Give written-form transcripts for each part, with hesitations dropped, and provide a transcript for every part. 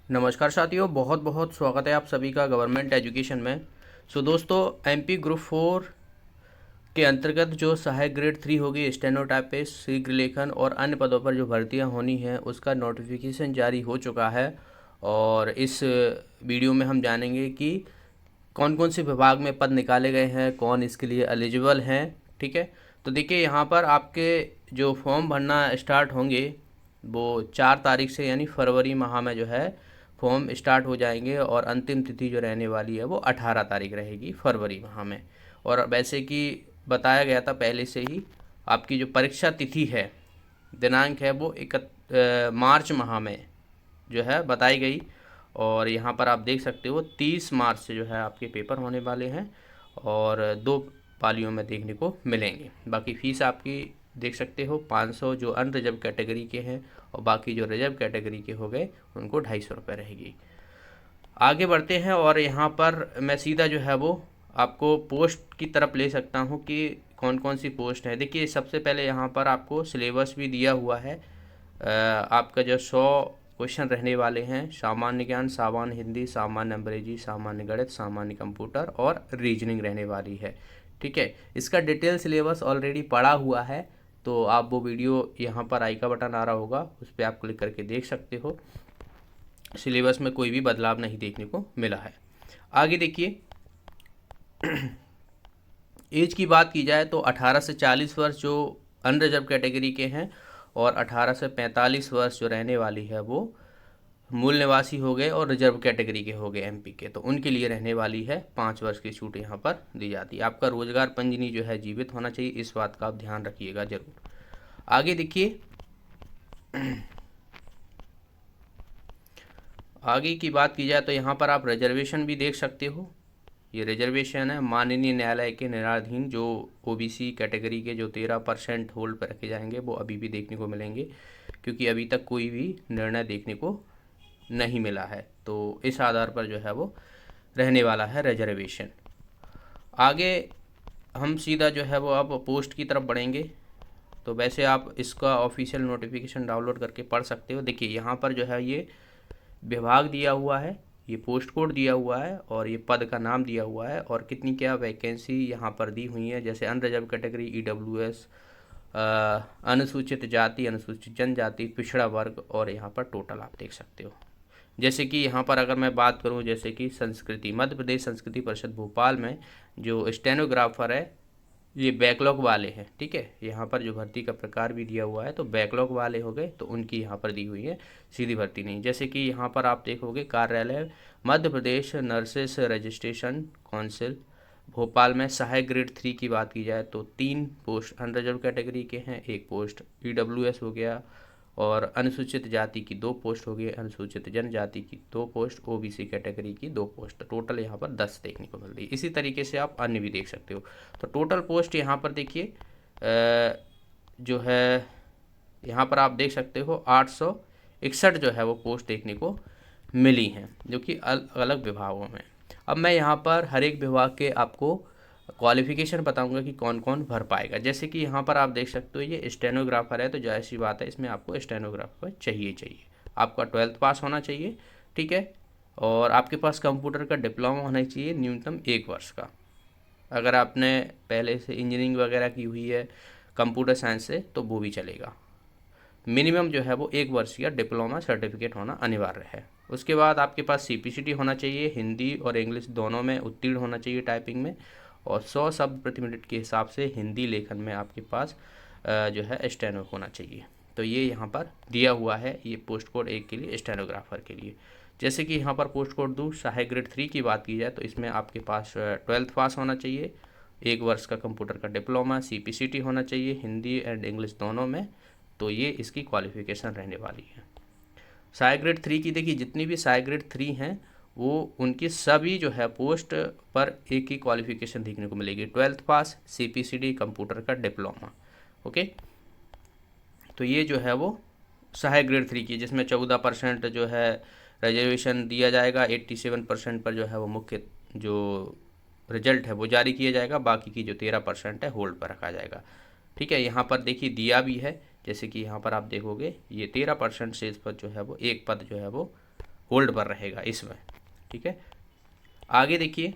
नमस्कार साथियों, बहुत बहुत स्वागत है आप सभी का गवर्नमेंट एजुकेशन में। दोस्तों, एमपी ग्रुप 4 के अंतर्गत जो सहायक ग्रेड 3 होगी, स्टेनोटाइपिस्ट, शीघ्र लेखन और अन्य पदों पर जो भर्तियां होनी है उसका नोटिफिकेशन जारी हो चुका है। और इस वीडियो में हम जानेंगे कि कौन कौन से विभाग में पद निकाले गए हैं, कौन इसके लिए एलिजिबल हैं। ठीक है, तो देखिए यहाँ पर आपके जो फॉर्म भरना स्टार्ट होंगे वो 4 तारीख से, यानी फरवरी माह में जो है फॉर्म स्टार्ट हो जाएंगे। और अंतिम तिथि जो रहने वाली है वो 18 तारीख रहेगी फरवरी माह में। और वैसे कि बताया गया था पहले से ही, आपकी जो परीक्षा तिथि है, दिनांक है, वो मार्च माह में जो है बताई गई। और यहाँ पर आप देख सकते हो 30 मार्च से जो है आपके पेपर होने वाले हैं और 2 पालियों में देखने को मिलेंगे। बाकी फ़ीस आपकी देख सकते हो 500 जो अनरिजर्व कैटेगरी के हैं, और बाकी जो रिजर्व कैटेगरी के हो गए उनको 250 रुपये रहेगी। आगे बढ़ते हैं और यहाँ पर मैं सीधा जो है वो आपको पोस्ट की तरफ ले सकता हूँ कि कौन कौन सी पोस्ट है। देखिए, सबसे पहले यहाँ पर आपको सिलेबस भी दिया हुआ है। आपका जो 100 क्वेश्चन रहने वाले हैं, सामान्य ज्ञान, सामान्य हिंदी, सामान्य अंग्रेजी, सामान्य गणित, सामान्य कंप्यूटर और रीजनिंग रहने वाली है। ठीक है, इसका डिटेल सिलेबस ऑलरेडी पड़ा हुआ है, तो आप वो वीडियो यहाँ पर आई का बटन आ रहा होगा, उस पर आप क्लिक करके देख सकते हो। सिलेबस में कोई भी बदलाव नहीं देखने को मिला है। आगे देखिए, एज की बात की जाए तो 18 से 40 वर्ष जो अनरिजर्व कैटेगरी के हैं, और 18 से 45 वर्ष जो रहने वाली है वो मूल निवासी हो गए और रिजर्व कैटेगरी के हो गए एमपी के, तो उनके लिए रहने वाली है 5 वर्ष की छूट यहाँ पर दी जाती है। आपका रोजगार पंजीनी जो है जीवित होना चाहिए, इस बात का आप ध्यान रखिएगा जरूर। आगे देखिए, आगे की बात की जाए तो यहाँ पर आप रिजर्वेशन भी देख सकते हो। ये रिजर्वेशन है माननीय न्यायालय के निर्णयाधीन, जो ओबीसी कैटेगरी के जो 13% होल्ड पर रखे जाएंगे वो अभी भी देखने को मिलेंगे, क्योंकि अभी तक कोई भी निर्णय देखने को नहीं मिला है। तो इस आधार पर जो है वो रहने वाला है रिजर्वेशन। आगे हम सीधा जो है वो अब पोस्ट की तरफ बढ़ेंगे। तो वैसे आप इसका ऑफिशियल नोटिफिकेशन डाउनलोड करके पढ़ सकते हो। देखिए, यहाँ पर जो है ये विभाग दिया हुआ है, ये पोस्ट कोड दिया हुआ है, और ये पद का नाम दिया हुआ है, और कितनी क्या वैकेंसी यहाँ पर दी हुई है। जैसे अनरिजर्व कैटेगरी, ईडब्ल्यूएस, अनुसूचित जाति, अनुसूचित जनजाति, पिछड़ा वर्ग, और यहाँ पर टोटल आप देख सकते हो। जैसे कि यहाँ पर अगर मैं बात करूँ, जैसे कि संस्कृति, मध्य प्रदेश संस्कृति परिषद भोपाल में जो स्टेनोग्राफर है, ये बैकलॉग वाले हैं। ठीक है, यहाँ पर जो भर्ती का प्रकार भी दिया हुआ है, तो बैकलॉग वाले हो गए तो उनकी यहाँ पर दी हुई है, सीधी भर्ती नहीं। जैसे कि यहाँ पर आप देखोगे, कार्यालय Madhya Pradesh nurses registration council Bhopal में सहायक ग्रेड 3 की बात की जाए तो 3 पोस्ट अनरिजर्व कैटेगरी के हैं, 1 पोस्ट ईडब्ल्यूएस हो गया, और अनुसूचित जाति की 2 पोस्ट हो गई, अनुसूचित जनजाति की 2 पोस्ट, ओबीसी कैटेगरी की 2 पोस्ट, टोटल यहाँ पर 10 देखने को मिल रही है। इसी तरीके से आप अन्य भी देख सकते हो। तो टोटल पोस्ट यहाँ पर देखिए, जो है यहाँ पर आप देख सकते हो 861 जो है वो पोस्ट देखने को मिली हैं, जो कि अलग अलग विभागों में। अब मैं यहाँ पर हर एक विभाग के आपको क्वालिफिकेशन बताऊंगा कि कौन कौन भर पाएगा। जैसे कि यहाँ पर आप देख सकते हो, ये स्टेनोग्राफर है, तो जाहिर सी बात है इसमें आपको स्टेनोग्राफर चाहिए। आपका 12th पास होना चाहिए। ठीक है, और आपके पास कंप्यूटर का डिप्लोमा होना चाहिए न्यूनतम 1 वर्ष का। अगर आपने पहले से इंजीनियरिंग वगैरह की हुई है कंप्यूटर साइंस से तो वो भी चलेगा। मिनिमम जो है वो 1 वर्ष का डिप्लोमा सर्टिफिकेट होना अनिवार्य है। उसके बाद आपके पास सीपीसीटी होना चाहिए, हिंदी और इंग्लिश दोनों में उत्तीर्ण होना चाहिए टाइपिंग में, और 100 शब्द प्रति मिनट के हिसाब से हिंदी लेखन में आपके पास जो है स्टेनो होना चाहिए। तो ये यहाँ पर दिया हुआ है, ये पोस्ट कोड 1 के लिए, स्टेनोग्राफर के लिए। जैसे कि यहाँ पर पोस्ट कोड 2 सहायक ग्रेड 3 की बात की जाए तो इसमें आपके पास 12th पास होना चाहिए, 1 वर्ष का कंप्यूटर का डिप्लोमा, सीपीसीटी होना चाहिए हिंदी एंड इंग्लिश दोनों में। तो ये इसकी क्वालिफिकेशन रहने वाली है। सहायक ग्रेड 3 की देखिए, जितनी भी सहायक ग्रेड 3 हैं वो उनकी सभी जो है पोस्ट पर एक ही क्वालिफिकेशन देखने को मिलेगी, 12th पास, सीपीसीडी, कंप्यूटर का डिप्लोमा। ओके, तो ये जो है वो सहायक ग्रेड 3 की, जिसमें 14% जो है रिजर्वेशन दिया जाएगा, 87% पर जो है वो मुख्य जो रिजल्ट है वो जारी किया जाएगा, बाकी की जो 13% है होल्ड पर रखा जाएगा। ठीक है, यहाँ पर देखिए दिया भी है, जैसे कि यहाँ पर आप देखोगे ये 13% से इस पर जो है वो एक पद जो है वो होल्ड पर रहेगा इसमें, ठीक है। आगे देखिए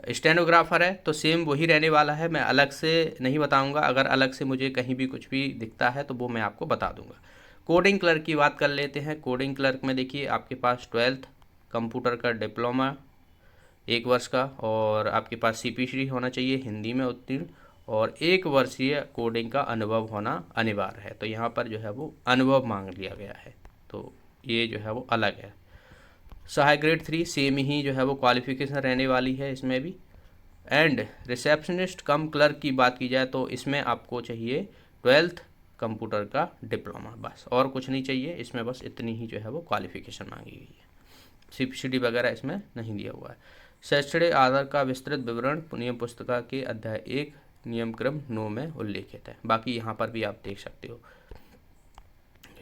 स्टेनोग्राफर है तो सेम वही रहने वाला है, मैं अलग से नहीं बताऊंगा, अगर अलग से मुझे कहीं भी कुछ भी दिखता है तो वो मैं आपको बता दूंगा। कोडिंग क्लर्क की बात कर लेते हैं। कोडिंग क्लर्क में देखिए आपके पास 12th कंप्यूटर का डिप्लोमा 1 वर्ष का, और आपके पास CPC होना चाहिए हिंदी में उत्तीर्ण, और 1 वर्षीय कोडिंग का अनुभव होना अनिवार्य है। तो यहाँ पर जो है वो अनुभव मांग लिया गया है, तो ये जो है वो अलग है। सहायक ग्रेड 3 सेम ही जो है वो क्वालिफिकेशन रहने वाली है इसमें भी। एंड रिसेप्शनिस्ट कम क्लर्क की बात की जाए तो इसमें आपको चाहिए 12th कंप्यूटर का डिप्लोमा, बस और कुछ नहीं चाहिए इसमें, बस इतनी ही जो है वो क्वालिफिकेशन मांगी गई है। CPCD वगैरह इसमें नहीं दिया हुआ है। शैक्षणिक आधार का विस्तृत विवरण नियम पुस्तिका के अध्याय 1 नियम क्रम 9 में उल्लेखित है। बाकी यहाँ पर भी आप देख सकते हो,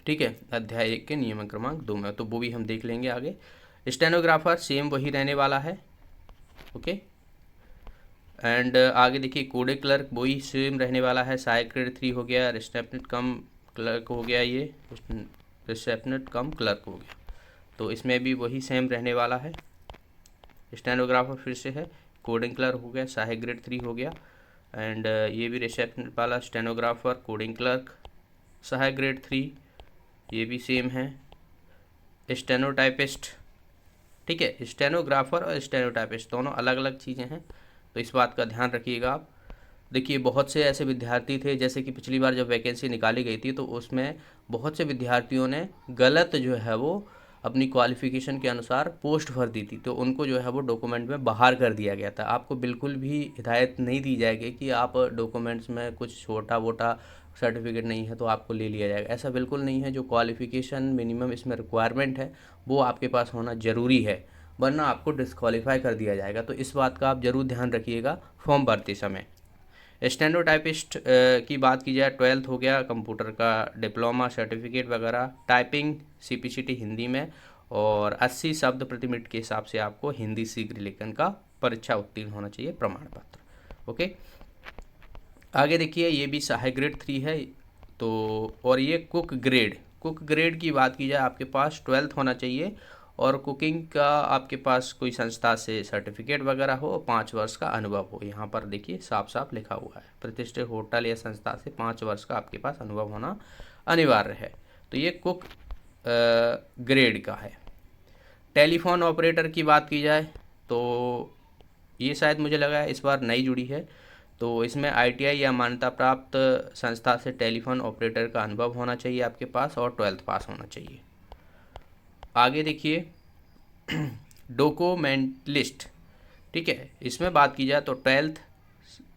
ठीक है, अध्याय 1 के नियम क्रमांक 2 में, तो वो भी हम देख लेंगे आगे। स्टेनोग्राफर सेम वही रहने वाला है, ओके। एंड आगे देखिए कोडिंग क्लर्क वही सेम रहने वाला है, सहायक ग्रेड 3 हो गया, रिसेप्शनिस्ट कम क्लर्क हो गया, ये रिसेप्शनिस्ट कम क्लर्क हो गया, तो इसमें भी वही सेम रहने वाला है। स्टेनोग्राफर फिर से है, कोडिंग क्लर्क हो गया, सहायक ग्रेड 3 हो गया, एंड ये भी रिसेप्शनिस्ट वाला स्टेनोग्राफर कोडिंग क्लर्क सहायक ग्रेड 3, ये भी सेम है। स्टेनोटाइपिस्ट, ठीक है, स्टेनोग्राफर और स्टेनोटाइपिस्ट दोनों अलग अलग चीज़ें हैं, तो इस बात का ध्यान रखिएगा आप। देखिए बहुत से ऐसे विद्यार्थी थे, जैसे कि पिछली बार जब वैकेंसी निकाली गई थी तो उसमें बहुत से विद्यार्थियों ने गलत जो है वो अपनी क्वालिफ़िकेशन के अनुसार पोस्ट भर दी थी, तो उनको जो है वो डॉक्यूमेंट में बाहर कर दिया गया था। आपको बिल्कुल भी हिदायत नहीं दी जाएगी कि आप डॉक्यूमेंट्स में कुछ छोटा मोटा सर्टिफिकेट नहीं है तो आपको ले लिया जाएगा, ऐसा बिल्कुल नहीं है। जो क्वालिफ़िकेशन मिनिमम इसमें रिक्वायरमेंट है वो आपके पास होना ज़रूरी है, वरना आपको डिस्क्वालीफाई कर दिया जाएगा। तो इस बात का आप ज़रूर ध्यान रखिएगा फॉर्म भरते समय। स्टेनोटाइपिस्ट की बात की जाए, 12th हो गया, कंप्यूटर का डिप्लोमा सर्टिफिकेट वगैरह, टाइपिंग CPCT हिंदी में, और 80 शब्द प्रति मिनट के हिसाब से आपको हिंदी शीघ्र लेखन का परीक्षा उत्तीर्ण होना चाहिए, प्रमाण पत्र, ओके। आगे देखिए ये भी सहायक ग्रेड 3 है, तो और ये कुक ग्रेड की बात की जाए आपके पास 12th होना चाहिए, और कुकिंग का आपके पास कोई संस्था से सर्टिफिकेट वगैरह हो, 5 वर्ष का अनुभव हो। यहाँ पर देखिए साफ साफ लिखा हुआ है, प्रतिष्ठित होटल या संस्था से 5 वर्ष का आपके पास अनुभव होना अनिवार्य है। तो ये कुक ग्रेड का है। टेलीफोन ऑपरेटर की बात की जाए तो ये शायद मुझे लगा है इस बार नई जुड़ी है, तो इसमें ITI या मान्यता प्राप्त संस्था से टेलीफोन ऑपरेटर का अनुभव होना चाहिए आपके पास, और 12th पास होना चाहिए। आगे देखिए डॉक्यूमेंटलिस्ट, ठीक है, इसमें बात की जाए तो 12th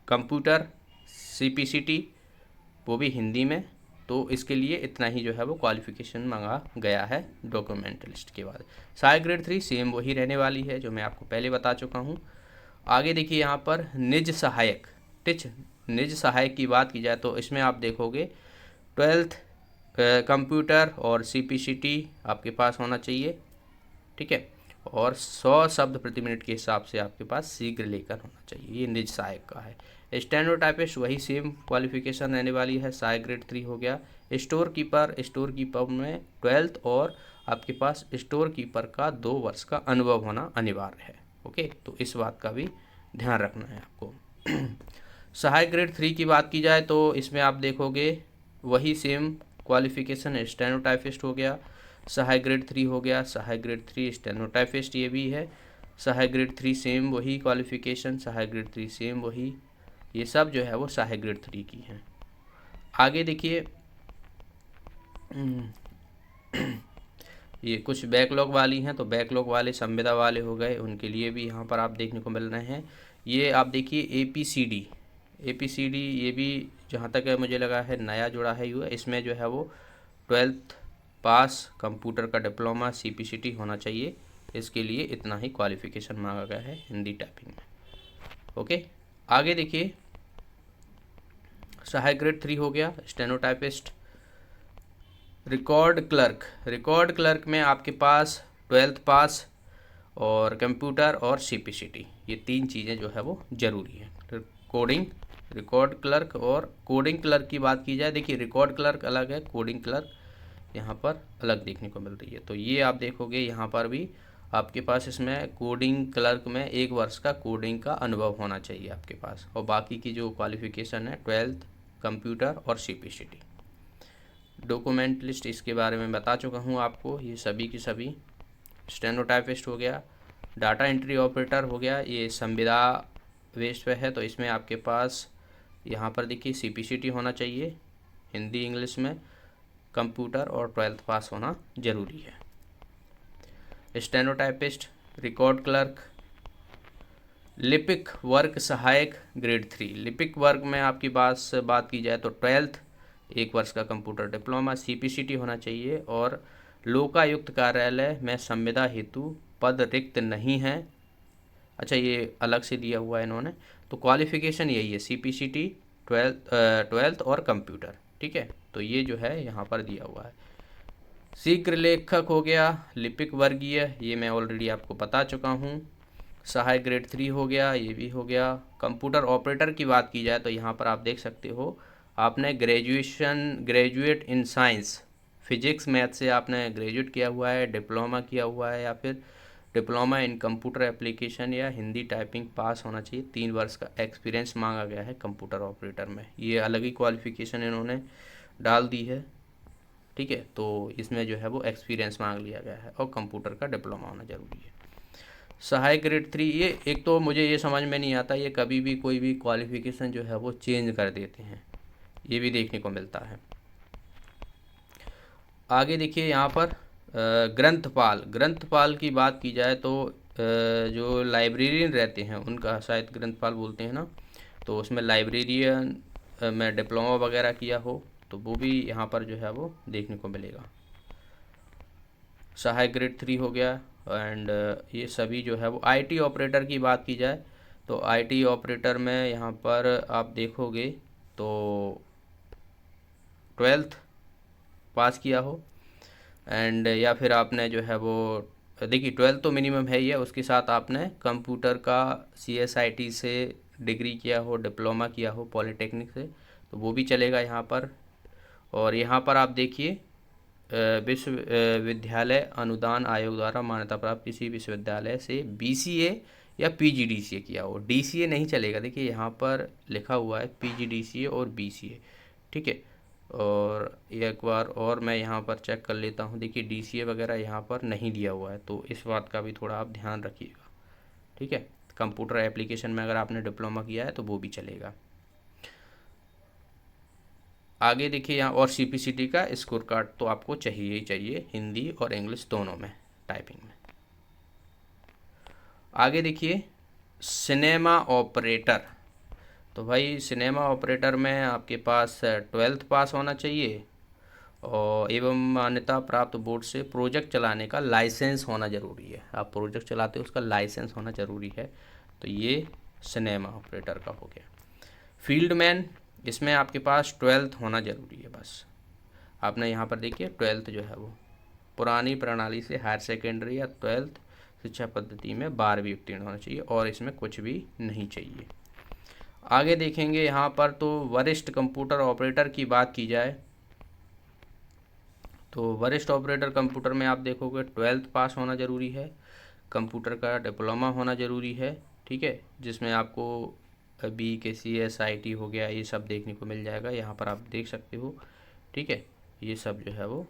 कंप्यूटर CPCT वो भी हिंदी में, तो इसके लिए इतना ही जो है वो क्वालिफिकेशन मांगा गया है डॉक्यूमेंटलिस्ट के बाद। सहायक ग्रेड 3 सेम वही रहने वाली है जो मैं आपको पहले बता चुका हूँ। आगे देखिए यहाँ पर निज सहायक, ठीक, निज सहायक की बात की जाए तो इसमें आप देखोगे 12th कंप्यूटर और CPCT आपके पास होना चाहिए, ठीक है, और 100 शब्द प्रति मिनट के हिसाब से आपके पास शीघ्र लेखन होना चाहिए, ये निज सहायक का है। स्टेनोटाइपिस्ट वही सेम क्वालिफिकेशन रहने वाली है, सहायक ग्रेड 3 हो गया। स्टोर कीपर में 12th और आपके पास स्टोर कीपर का 2 वर्ष का अनुभव होना अनिवार्य है, ओके, तो इस बात का भी ध्यान रखना है आपको। सहायक ग्रेड 3 की बात की जाए तो इसमें आप देखोगे वही सेम क्वालिफिकेशन, स्टेनोटाइपिस्ट हो गया, सहायक ग्रेड 3 हो गया, सहायक ग्रेड 3 स्टेनोटाइपिस्ट ये भी है, सहायक ग्रेड 3 सेम वही क्वालिफिकेशन, सहायक ग्रेड 3 सेम वही, ये सब जो है वो सहायक ग्रेड 3 की हैं। आगे देखिए ये कुछ बैकलॉग वाली हैं, तो बैकलॉग वाले संविदा वाले हो गए, उनके लिए भी यहाँ पर आप देखने को मिल रहे हैं। ये आप देखिए APCD ये भी जहाँ तक है मुझे लगा है नया जुड़ा है युवा, इसमें जो है वो 12th पास कंप्यूटर का डिप्लोमा CPCT होना चाहिए, इसके लिए इतना ही क्वालिफिकेशन मांगा गया है हिंदी टाइपिंग में, ओके। आगे देखिए सहायक ग्रेड 3 हो गया, स्टेनोटाइपिस्ट। रिकॉर्ड क्लर्क में आपके पास 12th पास और कंप्यूटर और CPCT, ये 3 चीज़ें जो है वो ज़रूरी है। रिकॉर्ड क्लर्क और कोडिंग क्लर्क की बात की जाए, देखिए रिकॉर्ड क्लर्क अलग है, कोडिंग क्लर्क यहाँ पर अलग देखने को मिल रही है। तो ये आप देखोगे यहाँ पर भी आपके पास इसमें कोडिंग क्लर्क में 1 वर्ष का कोडिंग का अनुभव होना चाहिए आपके पास, और बाकी की जो क्वालिफ़िकेशन है 12th कंप्यूटर और CPCT। डॉक्यूमेंट लिस्ट इसके बारे में बता चुका हूँ आपको, ये सभी की सभी। स्टेनोटाइपिस्ट हो गया, डाटा एंट्री ऑपरेटर हो गया, ये संविदा वेस्ट पे है, तो इसमें आपके पास यहाँ पर देखिए CPCT होना चाहिए हिंदी इंग्लिश में, कंप्यूटर और 12th पास होना ज़रूरी है। स्टेनोटाइपिस्ट, रिकॉर्ड क्लर्क, लिपिक वर्क सहायक ग्रेड 3। लिपिक वर्क में आपकी बात की जाए तो 12th, 1 वर्ष का कंप्यूटर डिप्लोमा, CPCT होना चाहिए, और लोकायुक्त कार्यालय में संविदा हेतु पद रिक्त नहीं है। अच्छा, ये अलग से दिया हुआ है इन्होंने, तो क्वालिफ़िकेशन यही है CPCT, 12th और कंप्यूटर, ठीक है। तो ये जो है यहाँ पर दिया हुआ है। शीघ्र लेखक हो गया, लिपिक वर्गीय, ये मैं ऑलरेडी आपको बता चुका हूँ। सहायक ग्रेड 3 हो गया, ये भी हो गया। कंप्यूटर ऑपरेटर की बात की जाए तो यहाँ पर आप देख सकते हो, आपने graduate in science, physics math से आपने ग्रेजुएट किया हुआ है, डिप्लोमा किया हुआ है, या फिर डिप्लोमा इन कंप्यूटर एप्लीकेशन या हिंदी टाइपिंग पास होना चाहिए। 3 वर्ष का एक्सपीरियंस मांगा गया है कंप्यूटर ऑपरेटर में, ये अलग ही क्वालिफिकेशन इन्होंने डाल दी है, ठीक है। तो इसमें जो है वो एक्सपीरियंस मांग लिया गया है, और कंप्यूटर का डिप्लोमा होना ज़रूरी है। सहायक ग्रेड 3, ये एक तो मुझे ये समझ में नहीं आता, ये कभी भी कोई भी क्वालिफिकेशन जो है वो चेंज कर देते हैं, ये भी देखने को मिलता है। आगे देखिए यहाँ पर ग्रंथपाल की बात की जाए तो जो लाइब्रेरियन रहते हैं उनका शायद ग्रंथपाल बोलते हैं ना, तो उसमें लाइब्रेरियन में डिप्लोमा वगैरह किया हो तो वो भी यहाँ पर जो है वो देखने को मिलेगा। सहायक ग्रेड 3 हो गया, एंड ये सभी जो है वो IT ऑपरेटर की बात की जाए तो IT ऑपरेटर में यहाँ पर आप देखोगे तो 12th पास किया हो, एंड या फिर आपने जो है वो देखिए 12th तो मिनिमम है ही है, उसके साथ आपने कंप्यूटर का CSIT से डिग्री किया हो, डिप्लोमा किया हो पॉलिटेक्निक से, तो वो भी चलेगा यहाँ पर। और यहाँ पर आप देखिए विश्वविद्यालय अनुदान आयोग द्वारा मान्यता प्राप्त किसी विश्वविद्यालय से BCA या PGDCA किया हो। DCA नहीं चलेगा, देखिए यहाँ पर लिखा हुआ है PGDCA और BCA, ठीक है। और एक बार और मैं यहाँ पर चेक कर लेता हूँ, देखिए DCA वगैरह यहाँ पर नहीं दिया हुआ है, तो इस बात का भी थोड़ा आप ध्यान रखिएगा, ठीक है। कंप्यूटर एप्लीकेशन में अगर आपने डिप्लोमा किया है तो वो भी चलेगा। आगे देखिए यहाँ, और CPCT का स्कोर कार्ड तो आपको चाहिए ही चाहिए, हिंदी और इंग्लिश दोनों में, टाइपिंग में। आगे देखिए सिनेमा ऑपरेटर, तो भाई सिनेमा ऑपरेटर में आपके पास 12th पास होना चाहिए, और एवं मान्यता प्राप्त बोर्ड से प्रोजेक्ट चलाने का लाइसेंस होना ज़रूरी है। आप प्रोजेक्ट चलाते हो उसका लाइसेंस होना ज़रूरी है, तो ये सिनेमा ऑपरेटर का हो गया। फील्डमैन, इसमें आपके पास 12th होना ज़रूरी है, बस आपने यहाँ पर देखिए 12th जो है वो पुरानी प्रणाली से हायर सेकेंडरी या 12th शिक्षा पद्धति में 12वीं उत्तीर्ण होना चाहिए, और इसमें कुछ भी नहीं चाहिए। आगे देखेंगे यहाँ पर तो वरिष्ठ कंप्यूटर ऑपरेटर की बात की जाए तो वरिष्ठ ऑपरेटर कंप्यूटर में आप देखोगे 12th पास होना ज़रूरी है, कंप्यूटर का डिप्लोमा होना ज़रूरी है, ठीक है, जिसमें आपको BKCSIT हो गया, ये सब देखने को मिल जाएगा, यहाँ पर आप देख सकते हो, ठीक है। ये सब जो है वो,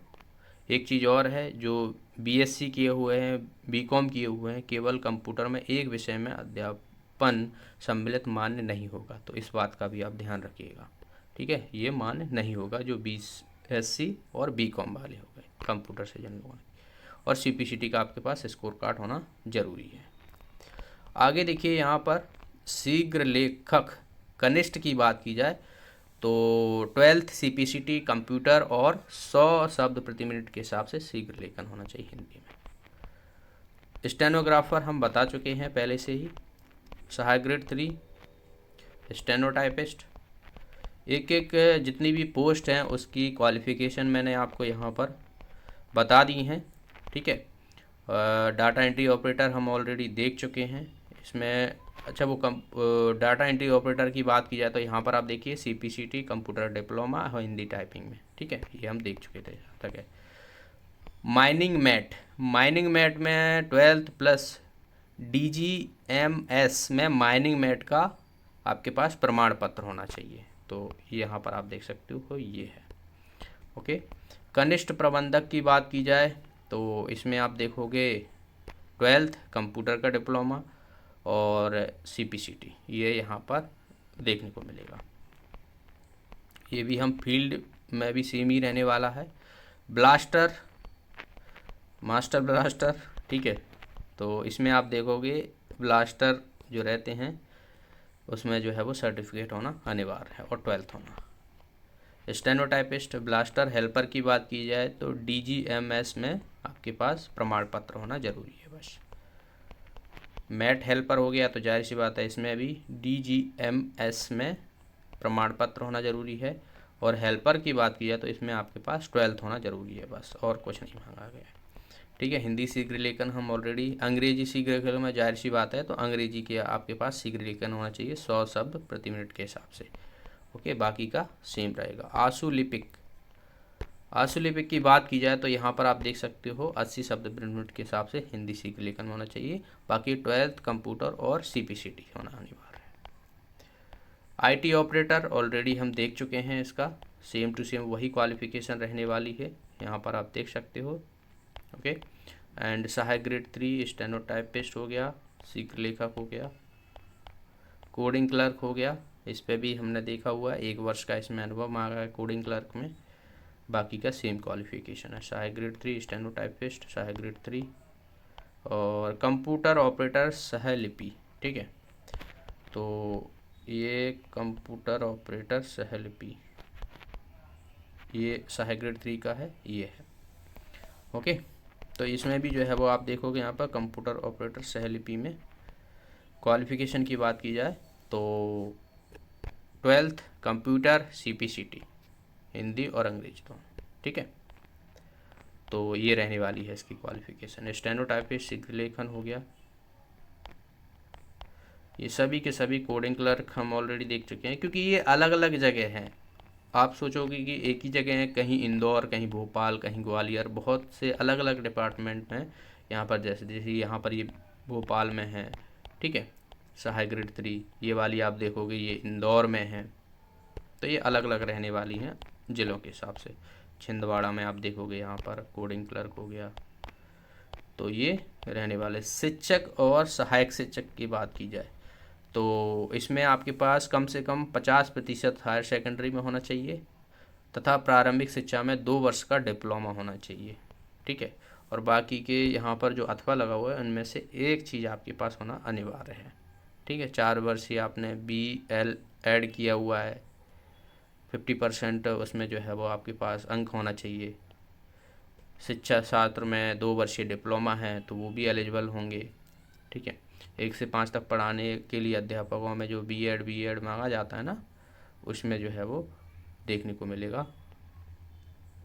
एक चीज़ और है, जो BSc किए हुए हैं, BCom किए हुए हैं, केवल कंप्यूटर में एक विषय में अध्यापन सम्मिलित मान्य नहीं होगा, तो इस बात का भी आप ध्यान रखिएगा, ठीक है। ये मान्य नहीं होगा जो BSc और BCom वाले हो गए कंप्यूटर से जन लोगों ने, और CPCT का आपके पास स्कोर कार्ड होना ज़रूरी है। आगे देखिए यहाँ पर शीघ्र लेखक कनिष्ठ की बात की जाए तो 12th CPCT कंप्यूटर और 100 शब्द प्रति मिनट के हिसाब से शीघ्र लेखन होना चाहिए हिंदी में। स्टेनोग्राफर हम बता चुके हैं पहले से ही, सहायक ग्रेड 3, स्टेनोटाइपिस्ट, एक एक जितनी भी पोस्ट हैं उसकी क्वालिफ़िकेशन मैंने आपको यहाँ पर बता दी हैं, ठीक है। डाटा एंट्री ऑपरेटर हम ऑलरेडी देख चुके हैं इसमें। अच्छा, वो डाटा एंट्री ऑपरेटर की बात की जाए तो यहाँ पर आप देखिए CPCT कंप्यूटर डिप्लोमा और हिंदी टाइपिंग में, ठीक है, ये हम देख चुके थे जहाँ तक है। माइनिंग मैट में 12th प्लस DGMS में माइनिंग मैट का आपके पास प्रमाण पत्र होना चाहिए। तो यहाँ पर आप देख सकते हो ये है। ओके, कनिष्ठ प्रबंधक की बात की जाए तो इसमें आप देखोगे 12th कंप्यूटर का डिप्लोमा और CPCT ये यहाँ पर देखने को मिलेगा। ये भी हम फील्ड में भी सेम ही रहने वाला है। ब्लास्टर, मास्टर ब्लास्टर, ठीक है, तो इसमें आप देखोगे ब्लास्टर जो रहते हैं उसमें जो है वो सर्टिफिकेट होना अनिवार्य है और 12th होना। स्टेनोटाइपिस्ट, ब्लास्टर, हेल्पर की बात की जाए तो DGMS में आपके पास प्रमाण पत्र होना जरूरी है बस। मैट हेल्पर हो गया तो जाहिर सी बात है इसमें भी DGMS में प्रमाण पत्र होना ज़रूरी है। और हेल्पर की बात की जाए तो इसमें आपके पास 12th होना ज़रूरी है बस, और कुछ नहीं मांगा गया। ठीक है, हिंदी शीघ्र लेखन हम ऑलरेडी, अंग्रेजी शीघ्र लेखन में जाहिर सी बात है तो अंग्रेजी के आपके पास शीघ्र लेखन होना चाहिए 100 शब्द प्रति मिनट के हिसाब से। ओके, बाकी का सेम रहेगा। आशुलिपिक की बात की जाए तो यहाँ पर आप देख सकते हो 80 शब्द प्रति मिनट के हिसाब से हिंदी शीघ्र लेखन में होना चाहिए। बाकी 12th कंप्यूटर और CPCT होना अनिवार्य है। IT ऑपरेटर ऑलरेडी हम देख चुके हैं, इसका सेम टू सेम वही क्वालिफिकेशन रहने वाली है, यहाँ पर आप देख सकते हो। ओके, एंड सहायक ग्रेड 3 स्टेनोटाइपिस्ट हो गया, शीघ्र लेखक हो गया, कोडिंग क्लर्क हो गया, इस पे भी हमने देखा हुआ है 1 वर्ष का इसमें अनुभव मांगा है कोडिंग क्लर्क में। बाकी का सेम क्वालिफिकेशन है, सहायक ग्रेड 3 स्टेनोटाइपिस्ट सहायक ग्रेड 3 और कंप्यूटर ऑपरेटर सहलिपि। ठीक है, तो ये कंप्यूटर ऑपरेटर सहलिपि ये सहायक ग्रेड 3 का है, ये है। ओके, तो इसमें भी जो है वो आप देखोगे यहाँ पर कंप्यूटर ऑपरेटर सहलिपि में क्वालिफिकेशन की बात की जाए तो 12th कंप्यूटर CPCT हिंदी और अंग्रेजी दोनों। ठीक है, तो ये रहने वाली है इसकी क्वालिफिकेशन। स्टेनोटाइपिस्ट शीघ्र लेखन हो गया, ये सभी के सभी। कोडिंग क्लर्क हम ऑलरेडी देख चुके हैं, क्योंकि ये अलग अलग जगह हैं। आप सोचोगे कि एक ही जगह है, कहीं इंदौर, कहीं भोपाल, कहीं ग्वालियर, बहुत से अलग अलग डिपार्टमेंट हैं यहाँ पर। जैसे जैसे यहाँ पर ये भोपाल में है, ठीक है, सहायक ग्रेड 3, ये वाली आप देखोगे ये इंदौर में है। तो ये अलग अलग रहने वाली हैं ज़िलों के हिसाब से। छिंदवाड़ा में आप देखोगे यहाँ पर कोडिंग क्लर्क हो गया, तो ये रहने वाले। शिक्षक और सहायक शिक्षक की बात की जाए तो इसमें आपके पास कम से कम 50% हायर सेकेंडरी में होना चाहिए तथा प्रारंभिक शिक्षा में 2 वर्ष का डिप्लोमा होना चाहिए। ठीक है, और बाकी के यहाँ पर जो अथवा लगा हुआ है उनमें से एक चीज़ आपके पास होना अनिवार्य है। ठीक है, 4 वर्ष ही आपने BL ऐड किया हुआ है, 50% उसमें जो है वो आपके पास अंक होना चाहिए। शिक्षा छात्र में 2 वर्षीय डिप्लोमा है तो वो भी एलिजिबल होंगे। ठीक है, 1 से 5 तक पढ़ाने के लिए अध्यापकों में जो B.Ed मांगा जाता है ना, उसमें जो है वो देखने को मिलेगा।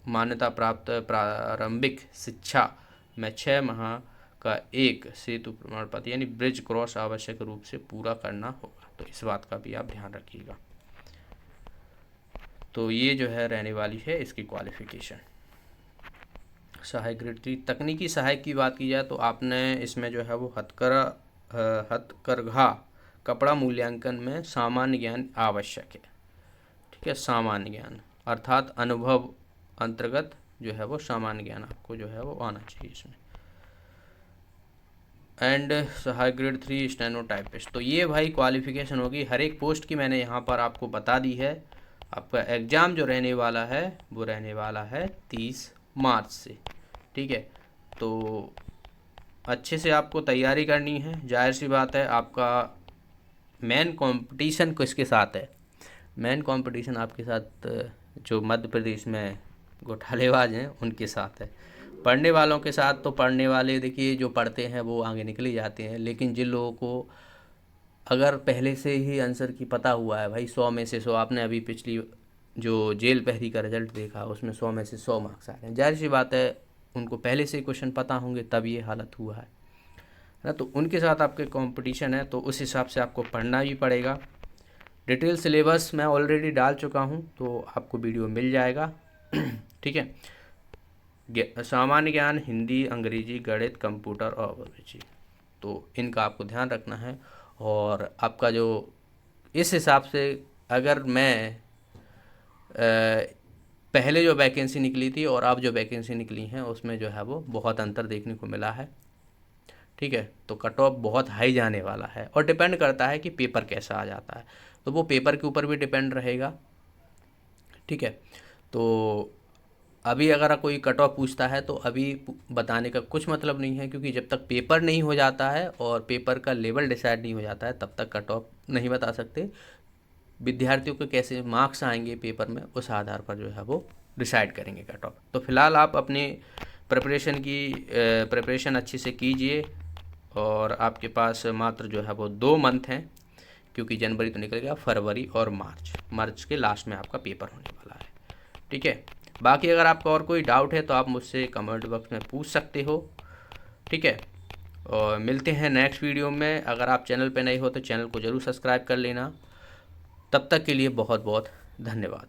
मान्यता प्राप्त प्रारंभिक शिक्षा में 6 माह का एक सेतु प्रमाण पत्र यानी ब्रिज क्रॉस आवश्यक रूप से पूरा करना होगा, तो इस बात का भी आप ध्यान रखिएगा। तो ये जो है रहने वाली है इसकी क्वालिफिकेशन। सहायक ग्रेड 3 तकनीकी सहायक की बात की जाए तो आपने इसमें जो है वो हथकरघा कपड़ा मूल्यांकन में सामान्य ज्ञान आवश्यक है। ठीक है, सामान्य ज्ञान अर्थात अनुभव अंतर्गत जो है वो सामान्य ज्ञान आपको जो है वो आना चाहिए इसमें। एंड सहायक ग्रेड 3 स्टेनोटाइपिस्ट, तो ये भाई क्वालिफिकेशन होगी। हर एक पोस्ट की मैंने यहाँ पर आपको बता दी है। आपका एग्ज़ाम जो रहने वाला है वो रहने वाला है 30 मार्च से। ठीक है, तो अच्छे से आपको तैयारी करनी है। जाहिर सी बात है, आपका मेन कंपटीशन किसके साथ है? मेन कंपटीशन आपके साथ जो मध्य प्रदेश में घोटालेबाज हैं उनके साथ है। पढ़ने वालों के साथ तो पढ़ने वाले देखिए जो पढ़ते हैं वो आगे निकल ही जाते हैं, लेकिन जिन लोगों को अगर पहले से ही आंसर की पता हुआ है भाई 100 में से 100, आपने अभी पिछली जो जेल पहरी का रिजल्ट देखा उसमें 100 में से 100 मार्क्स आ रहे हैं, जाहिर सी बात है उनको पहले से क्वेश्चन पता होंगे तब ये हालत हुआ है ना। तो उनके साथ आपके कंपटीशन है, तो उस हिसाब से आपको पढ़ना भी पड़ेगा। डिटेल सिलेबस मैं ऑलरेडी डाल चुका हूँ, तो आपको वीडियो मिल जाएगा। ठीक है, सामान्य ज्ञान, हिंदी, अंग्रेजी, गणित, कंप्यूटर और अभिरुचि, तो इनका आपको ध्यान रखना है। और आपका जो इस हिसाब से अगर मैं पहले जो वैकेंसी निकली थी और अब जो वैकेंसी निकली हैं उसमें जो है वो बहुत अंतर देखने को मिला है। ठीक है, तो कट ऑफ बहुत हाई जाने वाला है और डिपेंड करता है कि पेपर कैसा आ जाता है, तो वो पेपर के ऊपर भी डिपेंड रहेगा। ठीक है, तो अभी अगर कोई कट ऑफ पूछता है तो अभी बताने का कुछ मतलब नहीं है, क्योंकि जब तक पेपर नहीं हो जाता है और पेपर का लेवल डिसाइड नहीं हो जाता है तब तक कट ऑफ नहीं बता सकते। विद्यार्थियों के कैसे मार्क्स आएंगे पेपर में, उस आधार पर जो है वो डिसाइड करेंगे कट ऑफ। तो फिलहाल आप अपनी प्रिपरेशन अच्छे से कीजिए, और आपके पास मात्र जो है वो 2 मंथ हैं, क्योंकि जनवरी तो निकल गया, फरवरी और मार्च के लास्ट में आपका पेपर होने वाला है। ठीक है, बाकी अगर आपका और कोई डाउट है तो आप मुझसे कमेंट बॉक्स में पूछ सकते हो। ठीक है, और मिलते हैं नेक्स्ट वीडियो में। अगर आप चैनल पे नए हो तो चैनल को ज़रूर सब्सक्राइब कर लेना। तब तक के लिए बहुत बहुत धन्यवाद।